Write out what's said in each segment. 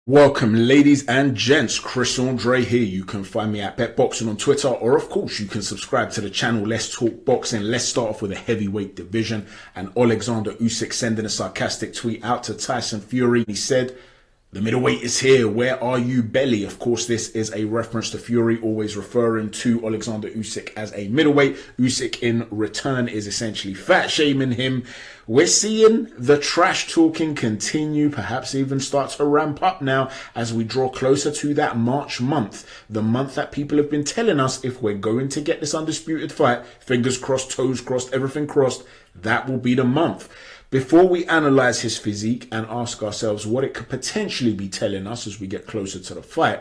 Welcome ladies and gents, Chris Andre here. You can find me at BetBoxing on Twitter, or of course you can subscribe to the channel Let's Talk Boxing. Let's start off with a heavyweight division, and Alexander Usyk sending a sarcastic tweet out to Tyson Fury. He said, "The middleweight is here, where are you, belly?" Of course, this is a reference to Fury always referring to Alexander Usyk as a middleweight. Usyk in return is essentially fat shaming him. We're seeing the trash talking continue, perhaps even start to ramp up now as we draw closer to that March month. The month that people have been telling us, if we're going to get this undisputed fight, fingers crossed, toes crossed, everything crossed, that will be the month. Before we analyze his physique and ask ourselves what it could potentially be telling us as we get closer to the fight,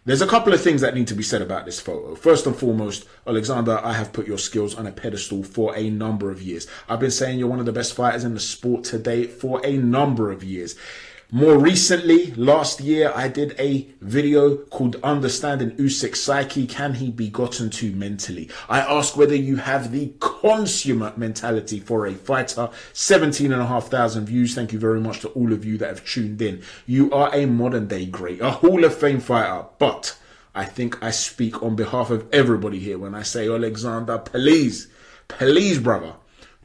there's a couple of things that need to be said about this photo. First and foremost, Alexander, I have put your skills on a pedestal for a number of years. I've been saying you're one of the best fighters in the sport today for a number of years. More recently, last year, I did a video called Understanding Usyk's Psyche. Can he be gotten to mentally? I asked whether you have the consummate mentality for a fighter. 17,500 views. Thank you very much to all of you that have tuned in. You are a modern day great, a Hall of Fame fighter. But I think I speak on behalf of everybody here when I say, Alexander, please, brother,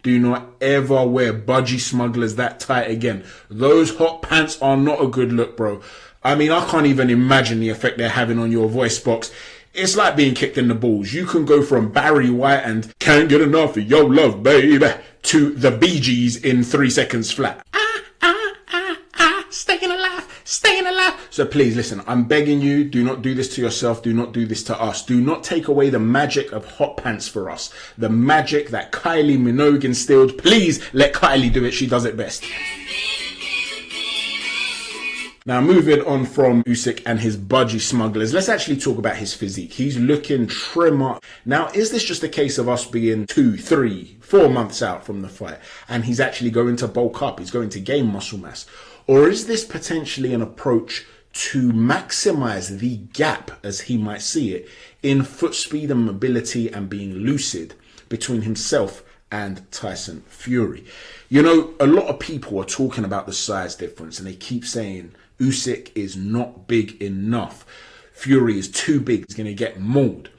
do not ever wear budgie smugglers that tight again. Those hot pants are not a good look, bro. I mean, I can't even imagine the effect they're having on your voice box. It's like being kicked in the balls. You can go from Barry White and Can't Get Enough of Your Love, Baby, to the Bee Gees in 3 seconds flat. Staying alive. So please listen, I'm begging you, do not do this to yourself. Do not do this to us. Do not take away the magic of hot pants for us. The magic that Kylie Minogue instilled. Please let Kylie do it. She does it best. Now, moving on from Usyk and his budgie smugglers, let's actually talk about his physique. He's looking trimmer. Now, is this just a case of us being 2, 3, 4 months out from the fight and he's actually going to bulk up, he's going to gain muscle mass? Or is this potentially an approach to maximize the gap, as he might see it, in foot speed and mobility and being lucid between himself and Tyson Fury? You know, a lot of people are talking about the size difference and they keep saying Usyk is not big enough. Fury is too big, he's going to get mauled.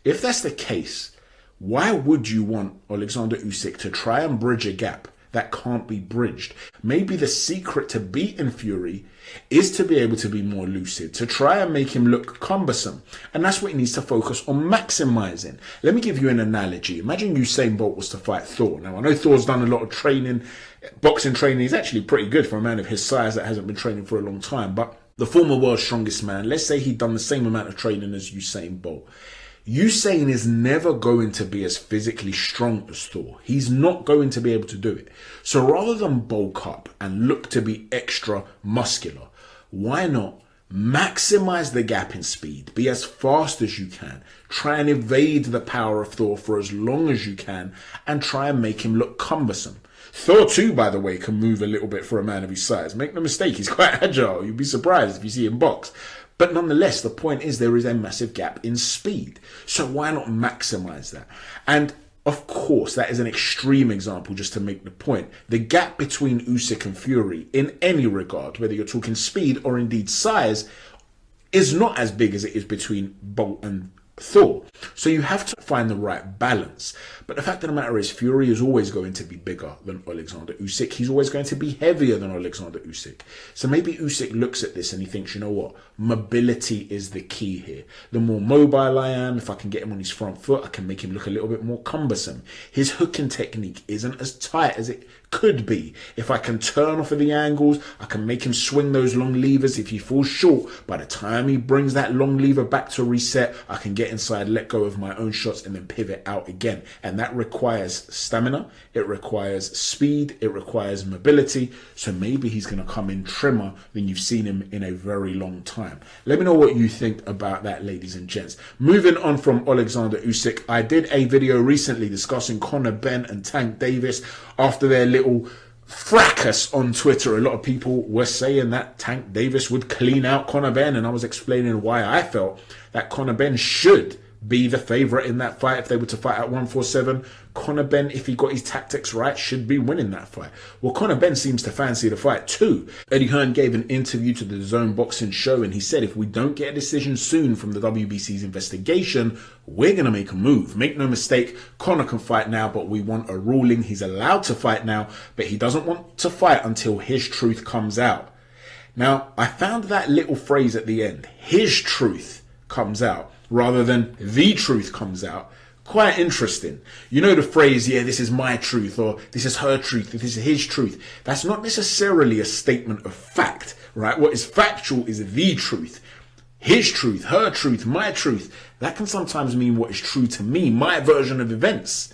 If that's the case, why would you want Alexander Usyk to try and bridge a gap that can't be bridged? Maybe the secret to beating Fury is to be able to be more lucid, to try and make him look cumbersome. And that's what he needs to focus on maximizing. Let me give you an analogy. Imagine Usain Bolt was to fight Thor. Now, I know Thor's done a lot of training, boxing training. He's actually pretty good for a man of his size that hasn't been training for a long time. But the former world's strongest man, let's say he'd done the same amount of training as Usain Bolt. Usain is never going to be as physically strong as Thor. He's not going to be able to do it. So rather than bulk up and look to be extra muscular, why not maximize the gap in speed? Be as fast as you can. Try and evade the power of Thor for as long as you can and try and make him look cumbersome. Thor too, by the way, can move a little bit for a man of his size. Make no mistake, he's quite agile. You'd be surprised if you see him box. But nonetheless, the point is there is a massive gap in speed. So why not maximize that? And of course, that is an extreme example just to make the point. The gap between Usyk and Fury in any regard, whether you're talking speed or indeed size, is not as big as it is between Bolt and Thor. So you have to find the right balance. But the fact of the matter is, Fury is always going to be bigger than Alexander Usyk. He's always going to be heavier than Alexander Usyk. So maybe Usyk looks at this and he thinks, you know what? Mobility is the key here. The more mobile I am, if I can get him on his front foot, I can make him look a little bit more cumbersome. His hooking technique isn't as tight as it could be. If I can turn off of the angles, I can make him swing those long levers. If he falls short, by the time he brings that long lever back to reset, I can get inside, let go of my own shots and then pivot out again. And that requires stamina, it requires speed, it requires mobility. So maybe he's going to come in trimmer than you've seen him in a very long time. Let me know what you think about that, ladies and gents. Moving on from Alexander Usyk, I did a video recently discussing ConorBenn and TankDavis after their little fracas on Twitter. A lot of people were saying that TankDavis would clean out ConorBenn, and I was explaining why I felt that ConorBenn should be the favourite in that fight if they were to fight at 147. ConorBenn, if he got his tactics right, should be winning that fight. Well, ConorBenn seems to fancy the fight too. Eddie Hearn gave an interview to the Zone Boxing show and he said if we don't get a decision soon from the WBC's investigation, we're going to make a move. Make no mistake, Conor can fight now, but we want a ruling. He's allowed to fight now, but he doesn't want to fight until his truth comes out. Now, I found that little phrase at the end, his truth comes out, rather than the truth comes out, quite interesting. You know the phrase, yeah, this is my truth, or this is her truth, this is his truth. That's not necessarily a statement of fact, right? What is factual is the truth. His truth, her truth, my truth. That can sometimes mean what is true to me, my version of events.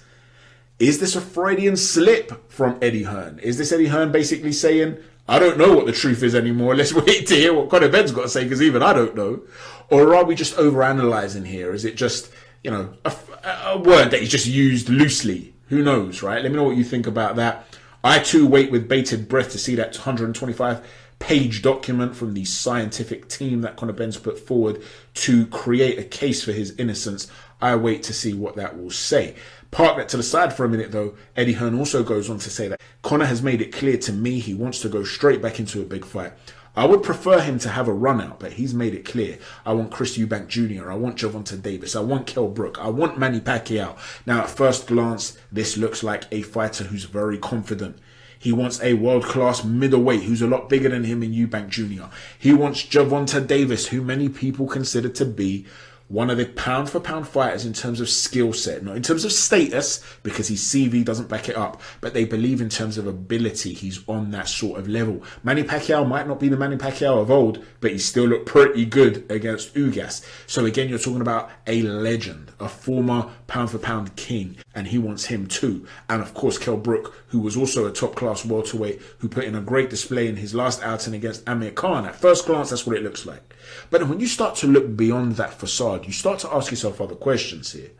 Is this a Freudian slip from Eddie Hearn? Is this Eddie Hearn basically saying, I don't know what the truth is anymore, let's wait to hear what ConorBenn's got to say, because even I don't know? Or are we just overanalyzing here? Is it just, you know, a word that he's just used loosely? Who knows, right? Let me know what you think about that. I too wait with bated breath to see that 125-page document from the scientific team that ConorBenn's put forward to create a case for his innocence. I wait to see what that will say. Park that to the side for a minute though. Eddie Hearn also goes on to say that Conor has made it clear to me he wants to go straight back into a big fight. I would prefer him to have a run out, but he's made it clear. I want EubankJr. I want TankDavis. I want kellbrook. I want Manny Pacquiao. Now, at first glance, this looks like a fighter who's very confident. He wants a world-class middleweight who's a lot bigger than him in EubankJr. He wants TankDavis, who many people consider to be one of the pound-for-pound fighters in terms of skill set, not in terms of status, because his CV doesn't back it up, but they believe in terms of ability, he's on that sort of level. Manny Pacquiao might not be the Manny Pacquiao of old, but he still looked pretty good against Usyk. So again, you're talking about a legend, a former pound-for-pound king, and he wants him too. And of course, kellbrook, who was also a top-class welterweight, who put in a great display in his last outing against Amir Khan. At first glance, that's what it looks like. But when you start to look beyond that facade, you start to ask yourself other questions here.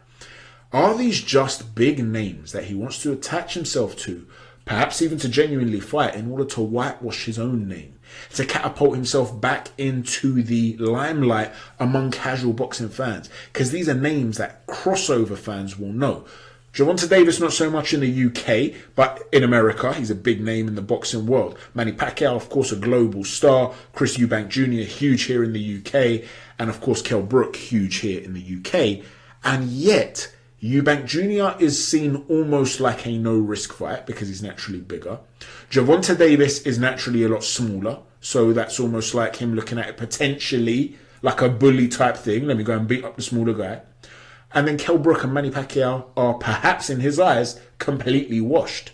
Are these just big names that he wants to attach himself to, perhaps even to genuinely fight in order to whitewash his own name, to catapult himself back into the limelight among casual boxing fans? Because these are names that crossover fans will know. TankDavis, not so much in the UK, but in America, he's a big name in the boxing world. Manny Pacquiao, of course, a global star. Eubank huge here in the UK. And of course, kellbrook, huge here in the UK. And yet, Eubank is seen almost like a no-risk fight because he's naturally bigger. TankDavis is naturally a lot smaller. So that's almost like him looking at it potentially like a bully type thing. Let me go and beat up the smaller guy. And then kellbrook and Manny Pacquiao are perhaps in his eyes completely washed.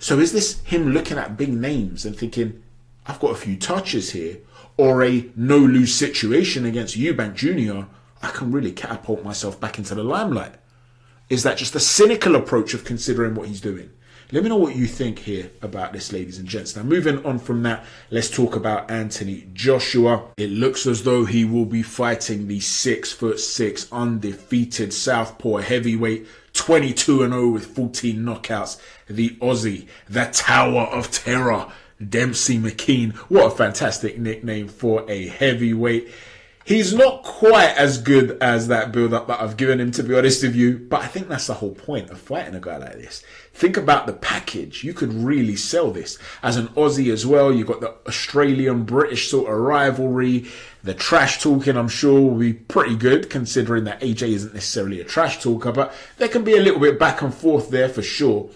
So is this him looking at big names and thinking, I've got a few touches here, or a no-lose situation against EubankJr, I can really catapult myself back into the limelight? Is that just a cynical approach of considering what he's doing? Let me know what you think here about this, ladies and gents. Now, moving on from that, let's talk about Anthony Joshua. It looks as though he will be fighting the 6'6" undefeated southpaw heavyweight, 22-0 with 14 knockouts, the Aussie, the Tower of Terror, DemseyMcKean. What a fantastic nickname for a heavyweight. He's not quite as good as that build-up that I've given him, to be honest with you, but I think that's the whole point of fighting a guy like this. Think about the package. You could really sell this. As an Aussie as well, you've got the Australian-British sort of rivalry. The trash talking, I'm sure, will be pretty good, considering that AJ isn't necessarily a trash talker, but there can be a little bit back and forth there for sure.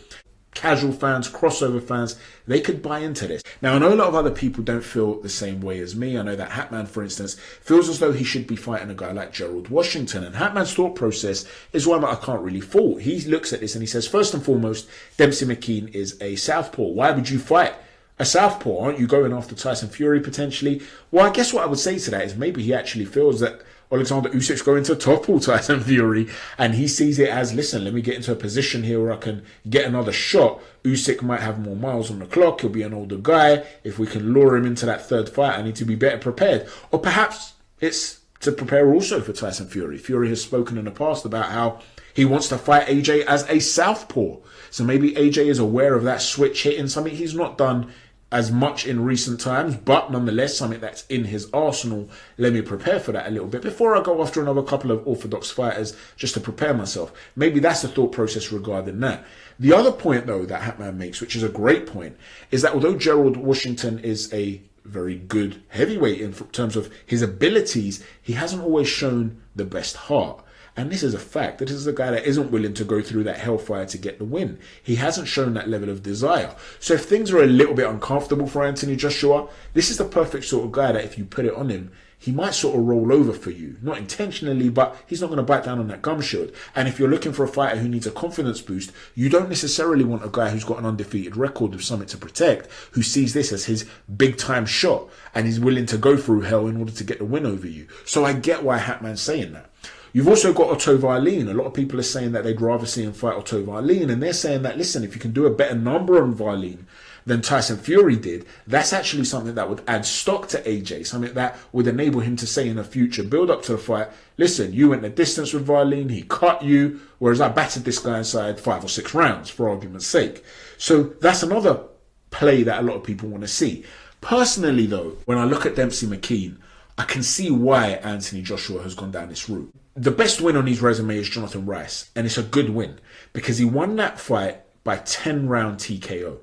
Casual fans, crossover fans, they could buy into this. Now, I know a lot of other people don't feel the same way as me. I know that Hatman, for instance, feels as though he should be fighting a guy like Gerald Washington. And Hatman's thought process is one that I can't really fault. He looks at this and he says, first and foremost, DemseyMcKean is a southpaw. Why would you fight a southpaw? Aren't you going after Tyson Fury potentially? Well, I guess what I would say to that is maybe he actually feels that Alexander Usyk's going to topple Tyson Fury, and he sees it as, listen, let me get into a position here where I can get another shot. Usyk might have more miles on the clock. He'll be an older guy. If we can lure him into that third fight, I need to be better prepared. Or perhaps it's to prepare also for Tyson Fury. Fury has spoken in the past about how he wants to fight AJ as a southpaw. So maybe AJ is aware of that switch hitting, something he's not done as much in recent times, but nonetheless something that's in his arsenal. Let me prepare for that a little bit before I go after another couple of orthodox fighters just to prepare myself. Maybe that's the thought process regarding that. The other point, though, that Hatman makes, which is a great point, is that although Gerald Washington is a very good heavyweight in terms of his abilities, he hasn't always shown the best heart. And this is a fact. This is a guy that isn't willing to go through that hellfire to get the win. He hasn't shown that level of desire. So if things are a little bit uncomfortable for Anthony Joshua, this is the perfect sort of guy that if you put it on him, he might sort of roll over for you. Not intentionally, but he's not going to bite down on that gum shield. And if you're looking for a fighter who needs a confidence boost, you don't necessarily want a guy who's got an undefeated record with something to protect, who sees this as his big time shot and he's willing to go through hell in order to get the win over you. So I get why Hatman's saying that. You've also got Otto Wallin. A lot of people are saying that they'd rather see him fight Otto Wallin, and they're saying that, listen, if you can do a better number on Wallin than Tyson Fury did, that's actually something that would add stock to AJ, something that would enable him to say in a future build-up to the fight, listen, you went the distance with Wallin, he cut you, whereas I battered this guy inside 5 or 6 rounds, for argument's sake. So that's another play that a lot of people want to see. Personally, though, when I look at DemseyMcKean, I can see why Anthony Joshua has gone down this route. The best win on his resume is Jonathan Rice, and it's a good win because he won that fight by 10-round TKO.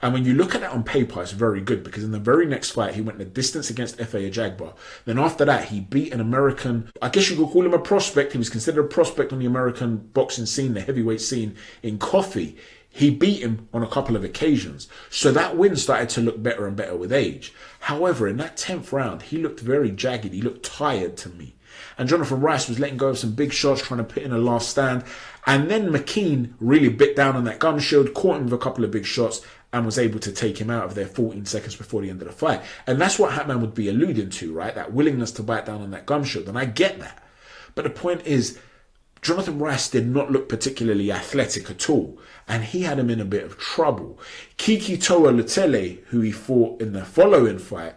And when you look at that on paper, it's very good because in the very next fight, he went the distance against Efe Ajagba. Then after that, he beat an American, I guess you could call him a prospect. He was considered a prospect on the American boxing scene, the heavyweight scene in Coffee. He beat him on a couple of occasions. So that win started to look better and better with age. However, in that 10th round, he looked very jagged. He looked tired to me. And Jonathan Rice was letting go of some big shots, trying to put in a last stand. And then McKean really bit down on that gun shield, caught him with a couple of big shots, and was able to take him out of there 14 seconds before the end of the fight. And that's what Hatman would be alluding to, right? That willingness to bite down on that gun shield. And I get that. But the point is, Jonathan Rice did not look particularly athletic at all, and he had him in a bit of trouble. Kiki Toa Lutele, who he fought in the following fight,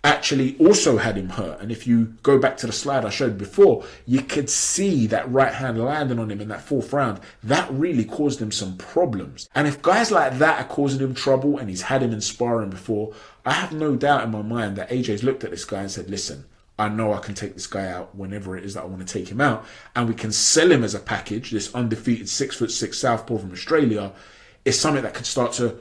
actually also had him hurt. And if you go back to the slide I showed before, you could see that right hand landing on him in that 4th round. That really caused him some problems. And if guys like that are causing him trouble and he's had him in sparring before, I have no doubt in my mind that AJ's looked at this guy and said, listen, I know I can take this guy out whenever it is that I want to take him out, and we can sell him as a package. This undefeated 6'6" southpaw from Australia is something that could start to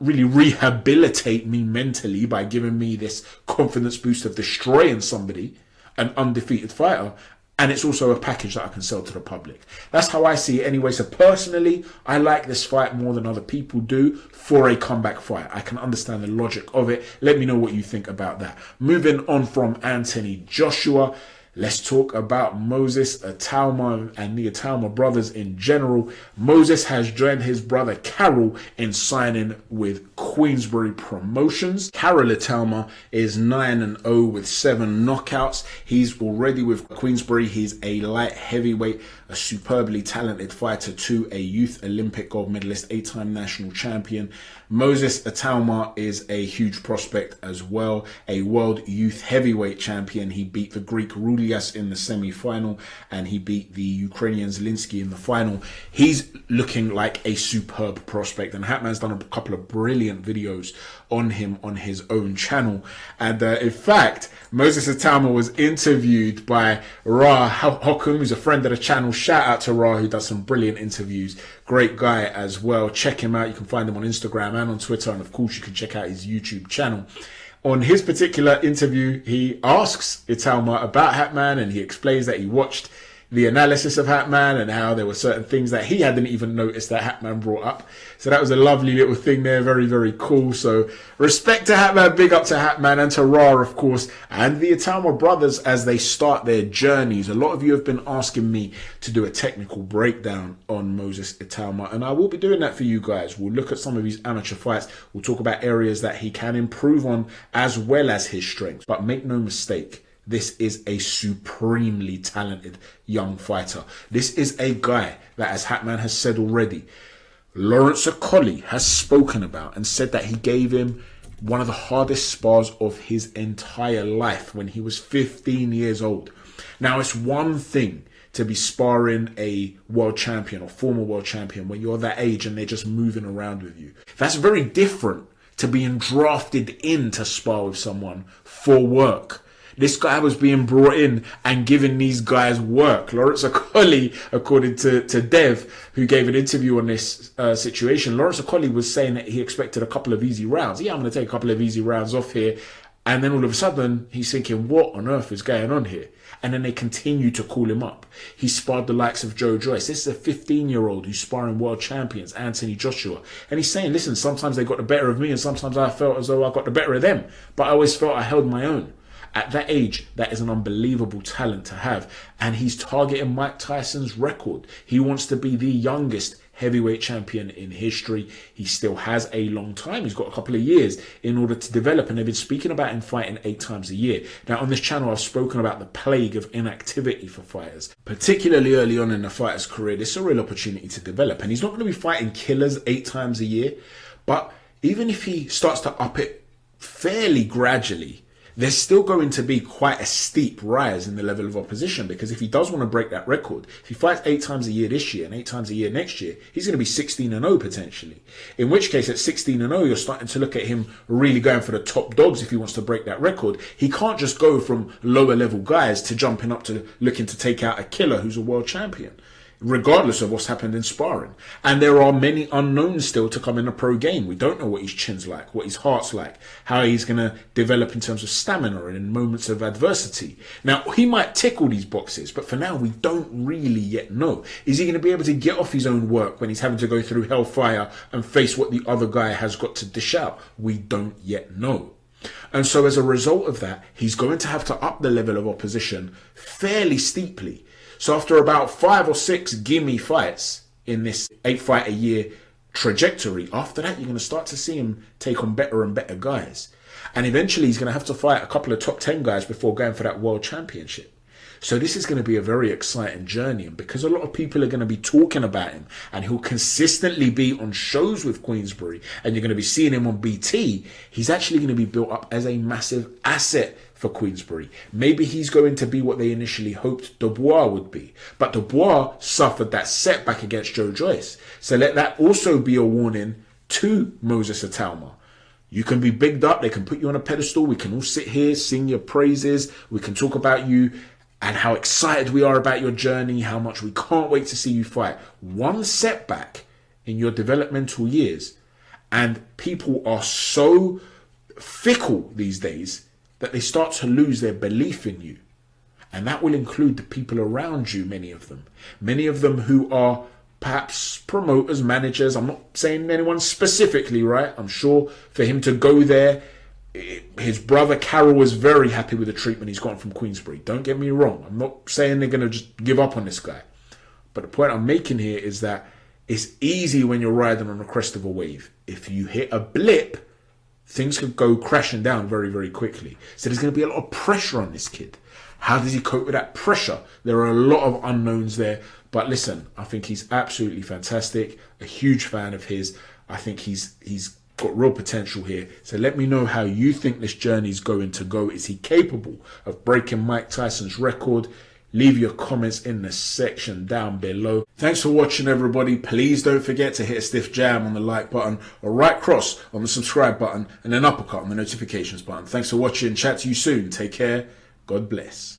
really rehabilitate me mentally by giving me this confidence boost of destroying somebody, an undefeated fighter. And it's also a package that I can sell to the public. That's how I see it anyway. So personally, I like this fight more than other people do for a comeback fight. I can understand the logic of it. Let me know what you think about that. Moving on from Anthony Joshua, let's talk about Moses Itauma and the Itauma brothers in general. Moses has joined his brother Karol in signing with Queensbury Promotions. KarolItauma is 9-0 with 7 knockouts. He's already with Queensbury. He's a light heavyweight, a superbly talented fighter too, a youth Olympic gold medalist, 8-time national champion. Moses Itauma is a huge prospect as well, a world youth heavyweight champion. He beat the Greek Rulias in the semi-final and he beat the Ukrainian Zelinsky in the final. He's looking like a superb prospect, and Hatman's done a couple of brilliant videos on him on his own channel. And in fact, Moses Itauma was interviewed by Ra Hokum, who's a friend of the channel. Shout out to Ra, who does some brilliant interviews. Great guy as well. Check him out. You can find him on Instagram and on Twitter, and of course you can check out his YouTube channel. On his particular interview, he asks Itauma about Hatman, and he explains that he watched the analysis of Hatman and how there were certain things that he hadn't even noticed that Hatman brought up. So that was a lovely little thing there. Very, very cool. So respect to Hatman, big up to Hatman and to Ra, of course, and the Itauma brothers as they start their journeys. A lot of you have been asking me to do a technical breakdown on Moses Itauma, and I will be doing that for you guys. We'll look at some of his amateur fights. We'll talk about areas that he can improve on as well as his strengths. But make no mistake, this is a supremely talented young fighter. This is a guy that, as Hatman has said already, Lawrence Okolie has spoken about and said that he gave him one of the hardest spars of his entire life when he was 15 years old. Now, it's one thing to be sparring a world champion or former world champion when you're that age and they're just moving around with you. That's very different to being drafted in to spar with someone for work. This guy was being brought in and giving these guys work. Lawrence Okolie, according to Dev, who gave an interview on this situation, Lawrence Okolie was saying that he expected a couple of easy rounds. Yeah, I'm going to take a couple of easy rounds off here. And then all of a sudden, he's thinking, what on earth is going on here? And then they continue to call him up. He sparred the likes of Joe Joyce. This is a 15-year-old who's sparring world champions, AnthonyJoshua. And he's saying, listen, sometimes they got the better of me and sometimes I felt as though I got the better of them. But I always felt I held my own. At that age, that is an unbelievable talent to have. And he's targeting Mike Tyson's record. He wants to be the youngest heavyweight champion in history. He still has a long time. He's got a couple of years in order to develop. And they've been speaking about him fighting 8 times a year. Now, on this channel, I've spoken about the plague of inactivity for fighters. Particularly early on in the fighter's career, this is a real opportunity to develop. And he's not going to be fighting killers 8 times a year. But even if he starts to up it fairly gradually, there's still going to be quite a steep rise in the level of opposition, because if he does want to break that record, if he fights 8 times a year this year and 8 times a year next year, he's going to be 16-0 potentially. In which case, at 16-0, you're starting to look at him really going for the top dogs if he wants to break that record. He can't just go from lower level guys to jumping up to looking to take out a killer who's a world champion, regardless of what's happened in sparring. And there are many unknowns still to come in the pro game. We don't know what his chin's like, what his heart's like, how he's going to develop in terms of stamina and in moments of adversity. Now, he might tick all these boxes, but for now, we don't really yet know. Is he going to be able to get off his own work when he's having to go through hellfire and face what the other guy has got to dish out? We don't yet know. And so as a result of that, he's going to have to up the level of opposition fairly steeply. So after about 5 or 6 gimme fights in this 8-fight-a-year trajectory, after that, you're going to start to see him take on better and better guys. And eventually, he's going to have to fight a couple of top 10 guys before going for that world championship. So this is going to be a very exciting journey. And because a lot of people are going to be talking about him and he'll consistently be on shows with Queensbury and you're going to be seeing him on BT, he's actually going to be built up as a massive asset for Queensbury. Maybe he's going to be what they initially hoped Dubois would be. But Dubois suffered that setback against Joe Joyce. So let that also be a warning to Moses Itauma. You can be bigged up. They can put you on a pedestal. We can all sit here, sing your praises. We can talk about you and how excited we are about your journey, how much we can't wait to see you fight. One setback in your developmental years, and people are so fickle these days that they start to lose their belief in you. And that will include the people around you, many of them who are perhaps promoters, managers. I'm not saying anyone specifically, right? I'm sure for him to go there, his brother Karol was very happy with the treatment he's gotten from Queensbury. Don't get me wrong. I'm not saying they're going to just give up on this guy. But the point I'm making here is that it's easy when you're riding on the crest of a wave. If you hit a blip, things could go crashing down very, very quickly. So there's going to be a lot of pressure on this kid. How does he cope with that pressure? There are a lot of unknowns there. But listen, I think he's absolutely fantastic. A huge fan of his. I think he's got real potential here. So let me know how you think this journey is going to go. Is he capable of breaking Mike Tyson's record? Leave your comments in the section down below. Thanks for watching, everybody. Please don't forget to hit a stiff jam on the like button, or right cross on the subscribe button, and an uppercut on the notifications button. Thanks for watching. Chat to you soon. Take care. God bless.